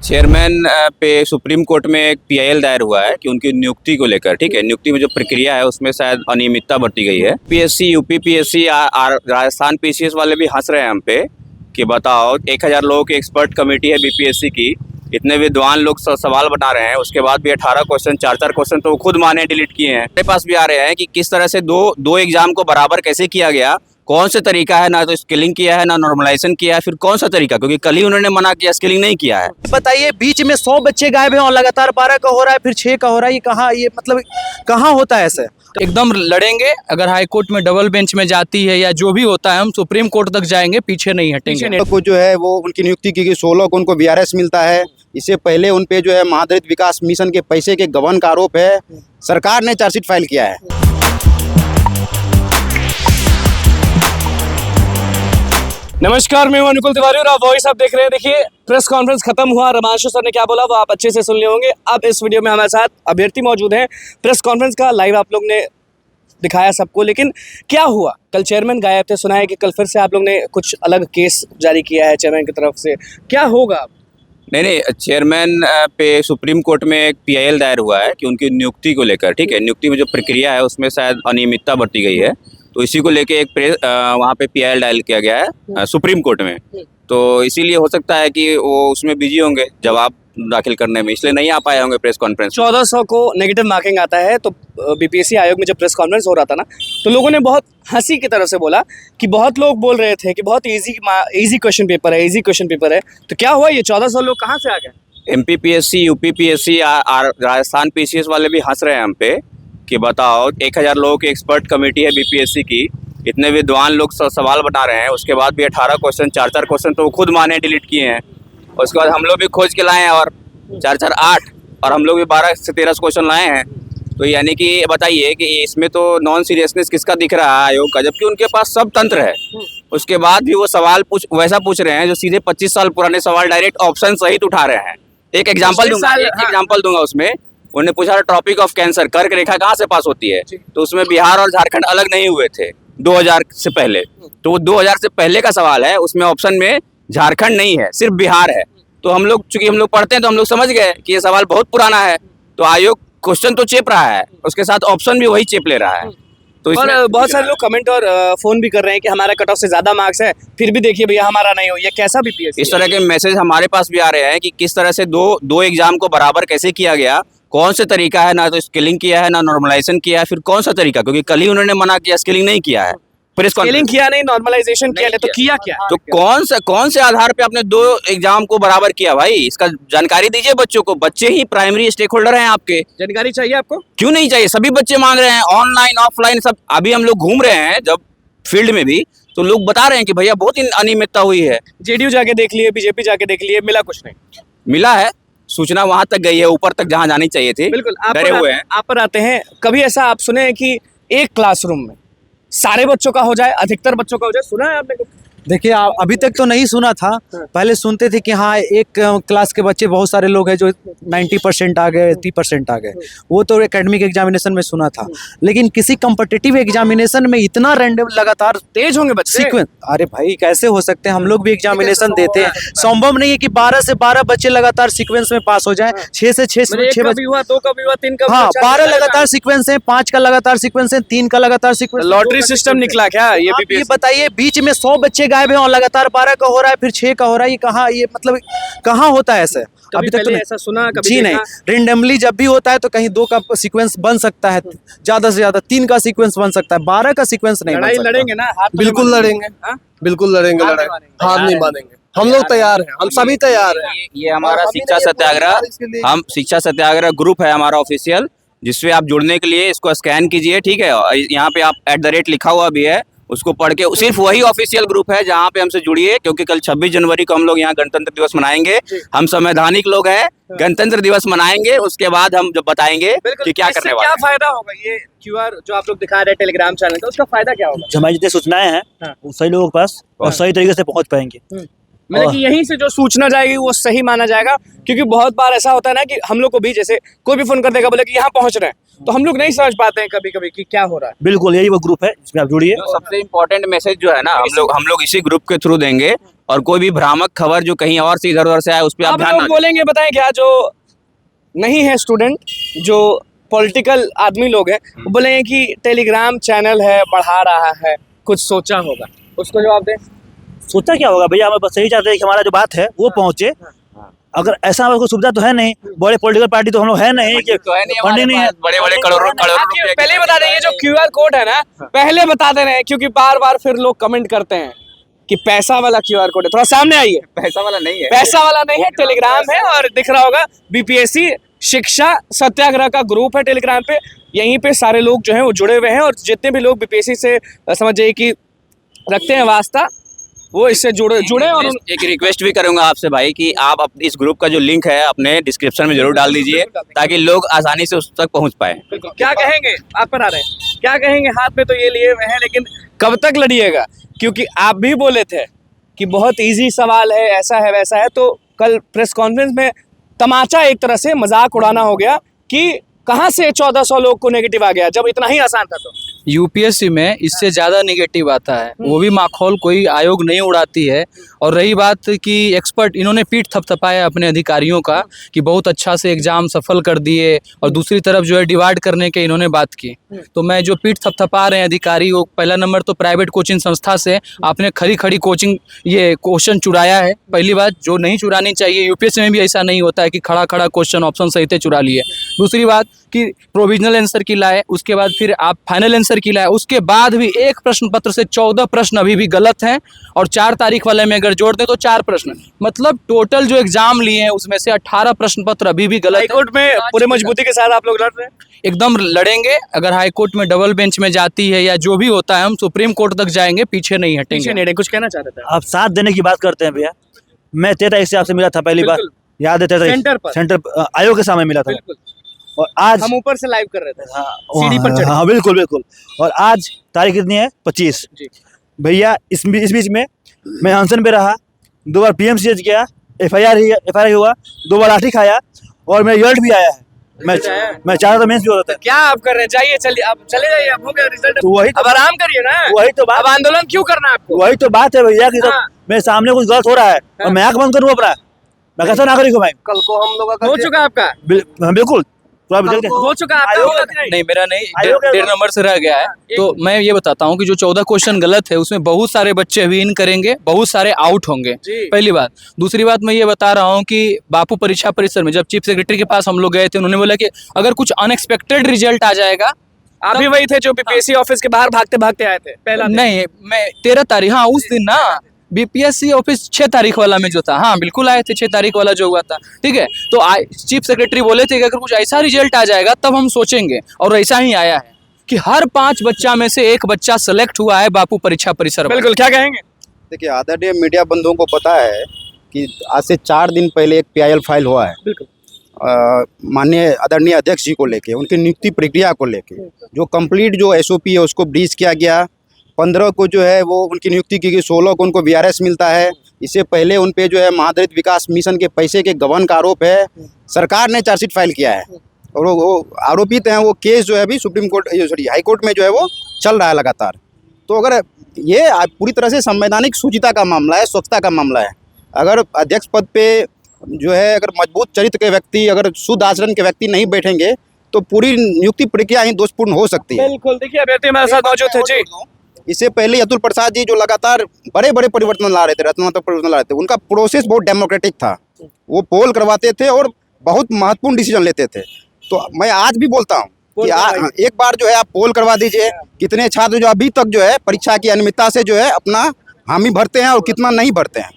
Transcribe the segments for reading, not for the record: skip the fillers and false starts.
Chairman पे supreme court में एक पीआईएल दायर हुआ है कि उनकी नियुक्ति को लेकर, ठीक है, नियुक्ति में जो प्रक्रिया है उसमें शायद अनियमितता बरती गई है। PSC, UP PSC, Rajasthan PCS वाले भी हंस रहे हैं हम पे कि बताओ 1000 लोगों की एक्सपर्ट कमेटी है बीपीएससी की, इतने विद्वान लोग सवाल बना रहे हैं, उसके बाद भी 18 क्वेश्चन, 4 क्वेश्चन तो वो खुद माने डिलीट किए हैं। मेरे पास भी आ रहे हैं कि किस तरह से दो एग्जाम को बराबर कैसे किया गया, कौन सा तरीका है, ना तो स्किलिंग किया है ना नॉर्मलाइजेशन किया है, फिर कौन सा तरीका, क्योंकि कल ही उन्होंने मना किया, स्किलिंग नहीं किया है। बताइए, बीच में 100 बच्चे गायब हैं और लगातार 12 का हो रहा है, फिर 6 का हो रहा है, ये मतलब कहाँ होता है ऐसे? एकदम लड़ेंगे। अगर हाई कोर्ट में डबल बेंच में जाती है या जो भी होता है, हम सुप्रीम कोर्ट तक जाएंगे, पीछे नहीं हटेंगे। को जो है वो उनकी नियुक्ति की गई, 16 को उनको वीआरएस मिलता है। इससे पहले उन पे जो है महादलित विकास मिशन के पैसे के गबन का आरोप है। सरकार ने चार्जशीट फाइल किया है। नमस्कार, मैं हूं अनुकुल तिवारी और आप वॉइस आप देख रहे हैं। देखिए, प्रेस कॉन्फ्रेंस खत्म हुआ, रमांशु सर ने क्या बोला वो आप अच्छे से सुन लिए होंगे। अब इस वीडियो में हमारे साथ अभ्यर्थी मौजूद हैं। प्रेस कॉन्फ्रेंस का लाइव आप लोग ने दिखाया सबको, लेकिन क्या हुआ? कल चेयरमैन गायब थे, सुना है कि कल फिर से आप लोग ने कुछ अलग केस जारी किया है चेयरमैन की तरफ से, क्या होगा? नहीं, चेयरमैन पे सुप्रीम कोर्ट में एक पीआईएल दायर हुआ है कि उनकी नियुक्ति को लेकर, ठीक है, नियुक्ति में जो प्रक्रिया है उसमें शायद अनियमितता बरती गई है, तो इसी को लेके एक वहाँ पे पीआईएल दायर किया गया है सुप्रीम कोर्ट में। तो इसीलिए हो सकता है कि वो उसमें बिजी होंगे जवाब दाखिल करने में, इसलिए नहीं आ पाए होंगे प्रेस कॉन्फ्रेंस। 1400 को नेगेटिव मार्किंग आता है, तो बीपीएससी आयोग में जब प्रेस कॉन्फ्रेंस हो रहा था ना, तो लोगों ने बहुत हंसी की तरफ से बोला कि बहुत लोग बोल रहे थे कि बहुत इजी क्वेश्चन पेपर है, इजी क्वेश्चन पेपर है। तो क्या हुआ, ये 1400 लोग कहाँ से आ गए? MP PSC, UP PSC, Rajasthan PCS वाले भी हंस रहे हैं हम पे कि बताओ 1000 लोगों की एक्सपर्ट कमेटी है बीपीएससी की, इतने विद्वान लोग सवाल बना रहे हैं, उसके बाद भी 18 क्वेश्चन, 4 क्वेश्चन तो वो खुद माने डिलीट किए हैं। उसके बाद हम लोग भी खोज के लाए हैं और 4 8 और हम लोग भी 12 से 13 क्वेश्चन लाए हैं। तो यानी कि बताइए कि इसमें तो नॉन सीरियसनेस किसका दिख रहा है आयोग का, जबकि उनके पास सब तंत्र है। उसके बाद भी वो सवाल वैसा पूछ रहे हैं जो सीधे 25 साल पुराने सवाल डायरेक्ट ऑप्शन सहित उठा रहे हैं। एक एग्जाम्पल दूंगा उसमें उन्होंने पूछा ट्रॉपिक ऑफ कैंसर, कर्क रेखा कहाँ से पास होती है, तो उसमें बिहार और झारखंड अलग नहीं हुए थे 2000 से पहले, तो वो 2000 से पहले का सवाल है, उसमें ऑप्शन में झारखंड नहीं है, सिर्फ बिहार है। तो हम लोग, चूंकि हम लोग पढ़ते हैं तो हम लोग समझ गए कि ये सवाल बहुत पुराना है, तो आयोग क्वेश्चन तो चेप रहा है, उसके साथ ऑप्शन भी वही चेप ले रहा है। तो और बहुत सारे लोग कमेंट और फोन भी कर रहे हैं कि हमारा कट ऑफ से ज्यादा मार्क्स है, फिर भी देखिए भैया हमारा नहीं हो, ये कैसा बीपीएससी? इस तरह के मैसेज हमारे पास भी आ रहे हैं कि किस तरह से दो एग्जाम को बराबर कैसे किया गया, कौन सा तरीका है, ना तो स्किलिंग किया है ना नॉर्मलाइजेशन किया है, फिर कौन सा तरीका, क्योंकि कल ही उन्होंने मना किया, स्किलिंग नहीं किया है, फिर स्किलिंग किया नहीं, नॉर्मलाइजेशन किया नहीं, तो किया क्या? तो कौन से आधार पे आपने 2 एग्जाम को बराबर किया भाई? इसका जानकारी दीजिए बच्चों को, बच्चे ही प्राइमरी स्टेक होल्डर हैं आपके। जानकारी चाहिए आपको? क्यों नहीं चाहिए? सभी बच्चे मांग रहे हैं, ऑनलाइन ऑफलाइन सब। अभी हम लोग घूम रहे हैं जब फील्ड में भी, तो लोग बता रहे हैं कि भैया बहुत अनियमितता हुई है। जेडीयू जाके देख लिए, बीजेपी जाके देख लिए, मिला कुछ नहीं? मिला है, सूचना वहां तक गई है, ऊपर तक जहां जानी चाहिए थी। बिल्कुल, डरे हुए हैं। आप पर आते हैं, कभी ऐसा आप सुने हैं कि एक क्लासरूम में सारे बच्चों का हो जाए, अधिकतर बच्चों का हो जाए? सुना है आपने? देखिए, अभी तक तो नहीं सुना था। पहले सुनते थे कि हाँ, एक क्लास के बच्चे बहुत सारे लोग हैं जो 90% आ गए, 80% आ गए, वो तो एकेडमिक एग्जामिनेशन में सुना था। लेकिन किसी कॉम्पिटिटिव एग्जामिनेशन में इतना रैंडम लगातार तेज होंगे बच्चे? सीक्वेंस, अरे भाई कैसे हो सकते हैं? हम लोग भी एग्जामिनेशन देते हैं, संभव नहीं है कि 12 से 12 बच्चे लगातार सीक्वेंस में पास हो जाए। 6 से 6 बच्चे हुआ, 2 का भी हुआ, 3 का भी हाँ, हुआ, 12 लगातार सीक्वेंस है, 5 का लगातार सीक्वेंस है, 3 का लगातार सीक्वेंस। लॉटरी सिस्टम निकला क्या ये? ये बताइए, बीच में 100 बच्चे गायब हैं और लगातार 12 का हो रहा है, फिर 6 का हो रहा है, ये मतलब कहाँ होता है ऐसे? अभी तक तो ऐसा सुना कभी? जी नहीं, रेंडमली जब भी होता है तो कहीं 2 का सीक्वेंस बन सकता है, ज्यादा से ज्यादा 3 का सीक्वेंस बन सकता है, 12 का सीक्वेंस नहीं बन सकता। लड़ेंगे ना? बिल्कुल लड़ेंगे, बिल्कुल लड़ेंगे, लड़ाई हार नहीं मानेंगे। हम लोग तैयार हैं, हम सभी तैयार हैं। ये हमारा शिक्षा सत्याग्रह, हम शिक्षा सत्याग्रह ग्रुप है हमारा ऑफिशियल, जिससे आप जुड़ने के लिए इसको स्कैन कीजिए, ठीक है? यहाँ पे आप @ लिखा हुआ भी है, उसको पढ़ के, सिर्फ वही ऑफिशियल ग्रुप है जहाँ पे हमसे जुड़िए, क्योंकि कल 26 जनवरी को हम लोग यहाँ गणतंत्र दिवस मनाएंगे। हम संवैधानिक लोग हैं, गणतंत्र दिवस मनाएंगे, उसके बाद हम जब बताएंगे कि क्या करने वाले हैं। क्या फायदा होगा ये QR जो आप लोग दिखा रहे हैं टेलीग्राम चैनल का, उसका फायदा क्या होगा? जो हमारी जितनी सूचनाएं हैं वो सही लोगों के पास और सही तरीके से पहुंच पाएंगी। मतलब कि यहीं से जो सूचना जाएगी वो सही माना जाएगा, क्योंकि बहुत बार ऐसा होता है ना कि हम लोग को भी, जैसे कोई भी फोन कर देगा, बोले कि यहाँ पहुंच रहे हैं, तो हम लोग नहीं समझ पाते हैं कभी कभी कि क्या हो रहा है। बिल्कुल, यही वो ग्रुप है जिसमें आप जुड़िए। सबसे इम्पोर्टेंट मैसेज जो है ना, हम लोग इसी ग्रुप के थ्रू देंगे और कोई भी भ्रामक खबर जो कहीं और से इधर उधर से आए उस पर आप आप ध्यान लोग ना दें। बोलेंगे, बताएं क्या जो नहीं है स्टूडेंट, जो पॉलिटिकल आदमी लोग हैं, वो बोलेंगे कि टेलीग्राम चैनल है, बढ़ा रहा है, कुछ सोचा होगा, उसको जवाब दें। सोचा क्या होगा भैया, हम बस यही चाहते हैं कि हमारा जो बात है वो पहुंचे। अगर ऐसा हमारे को सुविधा तो है नहीं, बड़े पॉलिटिकल पार्टी तो हम लोग है नहीं कि तो है नहीं हमारे फंडिंग नहीं है। पास, बड़े-बड़े करोड़ों आप रुपए ये पहले ही बता दें, ये जो QR कोड है ना, पहले बता दे रहे हैं, क्योंकि बार बार फिर लोग कमेंट करते हैं कि पैसा वाला QR कोड है। थोड़ा सामने आइए, पैसा वाला नहीं है। पैसा वाला नहीं है, टेलीग्राम है, और दिख रहा होगा BPSC शिक्षा सत्याग्रह का ग्रुप है टेलीग्राम पे। यहीं पे सारे लोग जो हैं वो जुड़े हुए हैं, और जितने भी लोग BPSC से समझ जाइए कि रखते हैं वास्ता, वो इससे जुड़े और एक रिक्वेस्ट भी करूंगा आपसे भाई कि आप इस ग्रुप का जो लिंक है अपने डिस्क्रिप्शन में जरूर डाल दीजिए ताकि लोग आसानी से उस तक पहुंच पाए। क्या कहेंगे, आप पर आ रहे हैं, क्या कहेंगे? हाथ में तो ये लिए हुए हैं, लेकिन कब तक लड़िएगा? क्योंकि आप भी बोले थे कि बहुत इजी सवाल है, ऐसा है वैसा है, तो कल प्रेस कॉन्फ्रेंस में तमाचा एक तरह से मजाक उड़ाना हो गया कि कहाँ से 1400 लोग को नेगेटिव आ गया, जब इतना ही आसान था। तो यूपीएससी में इससे ज़्यादा निगेटिव आता है, वो भी माखौल कोई आयोग नहीं उड़ाती है। और रही बात कि एक्सपर्ट, इन्होंने पीठ थपथपाया अपने अधिकारियों का कि बहुत अच्छा से एग्ज़ाम सफल कर दिए, और दूसरी तरफ जो है डिवाइड करने के इन्होंने बात की। तो मैं जो पीठ थपथपा रहे हैं अधिकारी, वो पहला नंबर तो प्राइवेट कोचिंग संस्था से आपने खड़ी खड़ी कोचिंग ये क्वेश्चन चुराया है। पहली बात जो नहीं चुरानी चाहिए, यूपीएससी में भी ऐसा नहीं होता है कि खड़ा खड़ा क्वेश्चन ऑप्शन सही थे चुरा लिए। दूसरी बात कि प्रोविजनल आंसर की लाए, उसके बाद फिर आप फाइनल आंसर की लाए, उसके बाद भी एक प्रश्न पत्र से 14 प्रश्न अभी भी गलत हैं, और 4 तारीख वाले में अगर जोड़ दें तो 4 प्रश्न, मतलब टोटल जो एग्जाम लिए हैं उसमें से 18 प्रश्न पत्र अभी भी गलत हैं। हाईकोर्ट में पूरे मजबूती के साथ आप लोग लड़ रहे हैं। एकदम लड़ेंगे। अगर हाईकोर्ट में डबल बेंच में जाती है या जो भी होता है, हम सुप्रीम कोर्ट तक जाएंगे, पीछे नहीं पीछे हटेंगे। नहीं, कुछ कहना चाहते थे? आप साथ देने की बात करते हैं भैया। मैं 13 तारीख से आपसे मिला था पहली बार, बिल्कुल। याद है? 13 तारीख सेंटर पर। सेंटर आयोग के सामने मिला था। बिल्कुल, और आज हम ऊपर से लाइव कर रहे थे, हाँ, सीढ़ी पर चढ़े। हाँ बिल्कुल बिल्कुल। और आज तारीख कितनी है? 25 जी। भैया। इस बीच में मैं अनशन पे रहा, 2 बार PMCH गया, FIR हुआ, 2 बार लाठी खाया, और मेरा रिजल्ट भी आया है। मैं चाहता था मेंस भी होता था। क्या आप कर रहे हैं? जाइए, चलिए, अब चले जाइए, अब हो गया रिजल्ट। तो वही अब आराम करिए ना, वही तो बात अब आंदोलन क्यों करना है आपको? वही तो बात है भैया कि हाँ। मेरे सामने कुछ गलत हो रहा है और मैं आंख बंद करूँ अपना। मैं कैसा नागरिक हूँ भाई? कल को हम लोग हो चुका आपका? बिल्कुल। तो आप रिजल्ट हो चुका आपका? आयोग होगा कि नहीं? नहीं, मेरा नहीं, आयोग का- 1.5 नंबर से रह गया है। तो मैं ये बताता हूँ कि जो 14 क्वेश्चन गलत है उसमें बहुत सारे बच्चे विन करेंगे, बहुत सारे आउट होंगे, जी। पहली बात। दूसरी बात मैं ये बता रहा हूँ कि बापू परीक्षा परिसर में जब चीफ सेक्रेटरी के पास हम लोग गए थे, उन्होंने बोला कि अगर कुछ अनएक्सपेक्टेड रिजल्ट आ जाएगा। आप भी वही थे जो BPSC ऑफिस के बाहर भागते भागते आए थे पहला दिन? नहीं, मैं 13 तारीख, हाँ उस दिन ना BPSC ऑफिस 6 तारीख वाला में जो था, हाँ बिल्कुल आए थे, 6 तारीख वाला जो हुआ था, ठीक है। तो चीफ सेक्रेटरी बोले थे कि अगर कुछ ऐसा रिजल्ट आ जाएगा तब हम सोचेंगे, और ऐसा ही आया है कि हर 5 बच्चा में से 1 बच्चा सेलेक्ट हुआ है बापू परीक्षा परिसर में। बिल्कुल, क्या कहेंगे? देखिए, आदरणीय मीडिया बंधुओं को पता है कि आज से 4 दिन पहले एक PIL फाइल हुआ है बिल्कुल। माननीय आदरणीय अध्यक्ष जी को लेके, उनकी नियुक्ति प्रक्रिया को लेके, जो कंप्लीट जो SOP है उसको ब्रीच किया गया। 15 को जो है वो उनकी नियुक्ति की गई, 16 को उनको VRS मिलता है। इससे पहले उन पे जो है महादलित विकास मिशन के पैसे के गबन का आरोप है। सरकार ने चार्जशीट फाइल किया है, और वो आरोपित हैं। वो केस जो है अभी supreme court, sorry high court में जो है वो चल रहा है लगातार। तो अगर ये पूरी तरह से संवैधानिक शुचिता का मामला है, स्वच्छता का मामला है। अगर अध्यक्ष पद पे जो है अगर मजबूत चरित्र के व्यक्ति, अगर शुद्ध आचरण के व्यक्ति नहीं बैठेंगे तो पूरी नियुक्ति प्रक्रिया ही दोषपूर्ण हो सकती है। बिल्कुल, देखिए अभ्यर्थी हमारे साथ मौजूद थे जी। इससे पहले अतुल प्रसाद जी जो लगातार बड़े बड़े परिवर्तन ला रहे थे, रचनात्मक परिवर्तन ला रहे थे, उनका प्रोसेस बहुत डेमोक्रेटिक था। वो पोल करवाते थे और बहुत महत्वपूर्ण डिसीजन लेते थे। तो मैं आज भी बोलता हूँ कि एक बार जो है आप पोल करवा दीजिए, कितने छात्र जो अभी तक जो है परीक्षा की अनियमितता से जो है अपना हामी भरते हैं और कितना नहीं भरते हैं।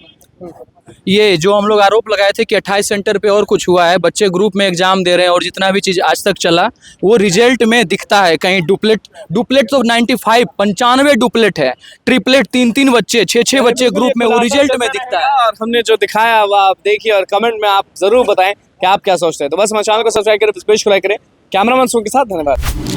ये जो हम लोग आरोप लगाए थे कि 28 सेंटर पे और कुछ हुआ है, बच्चे ग्रुप में एग्जाम दे रहे हैं, और जितना भी चीज़ आज तक चला वो रिजल्ट में दिखता है। कहीं डुप्लेट तो 95 डुप्लेट है, ट्रिपलेट 3 बच्चे 6 बच्चे ग्रुप में, वो रिजल्ट में दिखता है। और हमने जो दिखाया वो आप देखिए, और कमेंट में आप जरूर बताएं कि आप क्या सोचते हैं। तो बस हमारे चैनल को सब्सक्राइब करें, पेज को लाइक करें। कैमरामैन के साथ धन्यवाद।